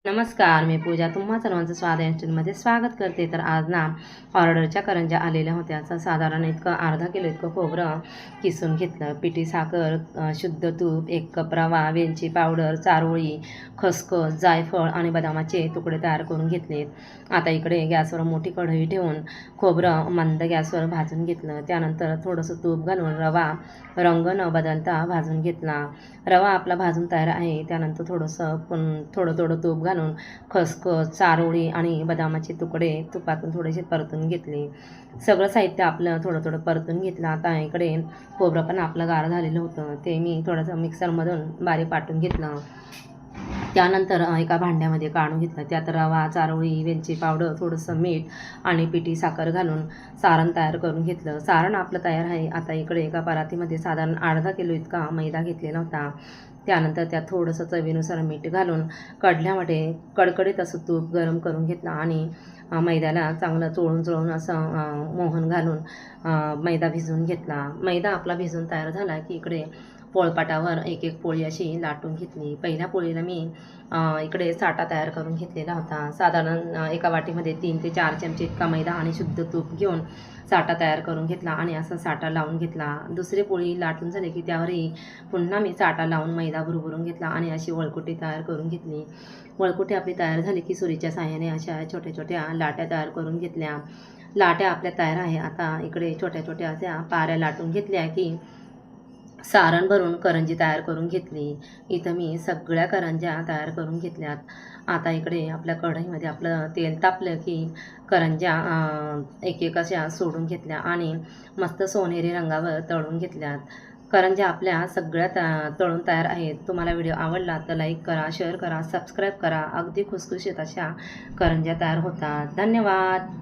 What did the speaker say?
नमस्कार, मी पूजा तुम्हा सर्वांचं स्वाद स्वागत करते. तर आज ना ऑर्डरच्या करंज्या आलेल्या होत्या. तर साधारण इतकं अर्धा किलो इतकं खोबरं किसून घेतलं, पिठी साखर, शुद्ध तूप, 1 कप रवा, वेलची पावडर, चारोळी, खसखस, जायफळ आणि बदामाचे तुकडे तयार करून घेतलेत. आता इकडे गॅसवर मोठी कढई ठेवून खोबरं मंद गॅसवर भाजून घेतलं. त्यानंतर थोडंसं तूप घालून रवा रंग न बदलता भाजून घेतला. रवा आपला भाजून तयार आहे. त्यानंतर थोडं तूप घालून खसखस, चारोळी आणि बदामाचे तुकडे तुपातून थोडेसे परतून घेतले. सगळं साहित्य आपलं थोडं परतून घेतलं. आता इकडे खोबरं पण आपलं गार झालेलं होतं, ते मी थोडंसं मिक्सरमधून बारीक वाटून घेतलं. त्यानंतर एका भांड्यामध्ये काढून घेतलं. त्यात रवा, चारोळी, वेलची पावडर, थोडंसं मीठ आणि पिठी साखर घालून सारण तयार करून घेतलं. सारण आपलं तयार आहे. आता इकडे एका परातीमध्ये साधारण अर्धा किलो इतका मैदा घेतलेला होता. त्यानंतर त्यात थोडंसं चवीनुसार मीठ घालून कढल्यामध्ये कडकडीत असं तूप गरम करून घेतलं आणि मैद्याला चांगलं चोळून असं मोहन घालून मैदा भिजवून घेतला. मैदा आपला भिजून तयार झाला की इकडे पोळपाटावर एक पोळी अशी लाटून घेतली. पहिल्या पोळीला मी इकडे साठा तयार करून घेतलेला होता. साधारण एका वाटीमध्ये 3 ते 4 चमचे इतका मैदा आणि शुद्ध तूप घेऊन साठा तयार करून घेतला आणि असा साठा लावून घेतला. दुसरी पोळी लाटून झाली की त्यावरही पुन्हा मी साठा लावून मैदा भुरभुरून घेतला आणि अशी वळकुटी तयार करून घेतली. वळकुटी आपली तयार झाली की सुरीच्या साहाय्याने अशा छोट्या लाट्या तयार करून घेतल्या. लाट्या आपल्या तयार आहे. आता इकडे छोट्या अशा पाऱ्या लाटून घेतल्या की सारण भरून करंजी तयार करून घेतली. इथं मी सगळ्या करंज्या तयार करून घेतल्यात. आता इकडे आपल्या कढईमध्ये आपलं तेल तापलं की करंज्या एक अशा सोडून घेतल्या आणि मस्त सोनेरी रंगावर तळून घेतल्यात. करंज्या आपल्या सगळ्या तळून तयार आहेत. तुम्हाला व्हिडिओ आवडला तर लाईक करा, शेअर करा, सबस्क्राईब करा. अगदी खुसखुशीत अशा करंज्या तयार होतात. धन्यवाद.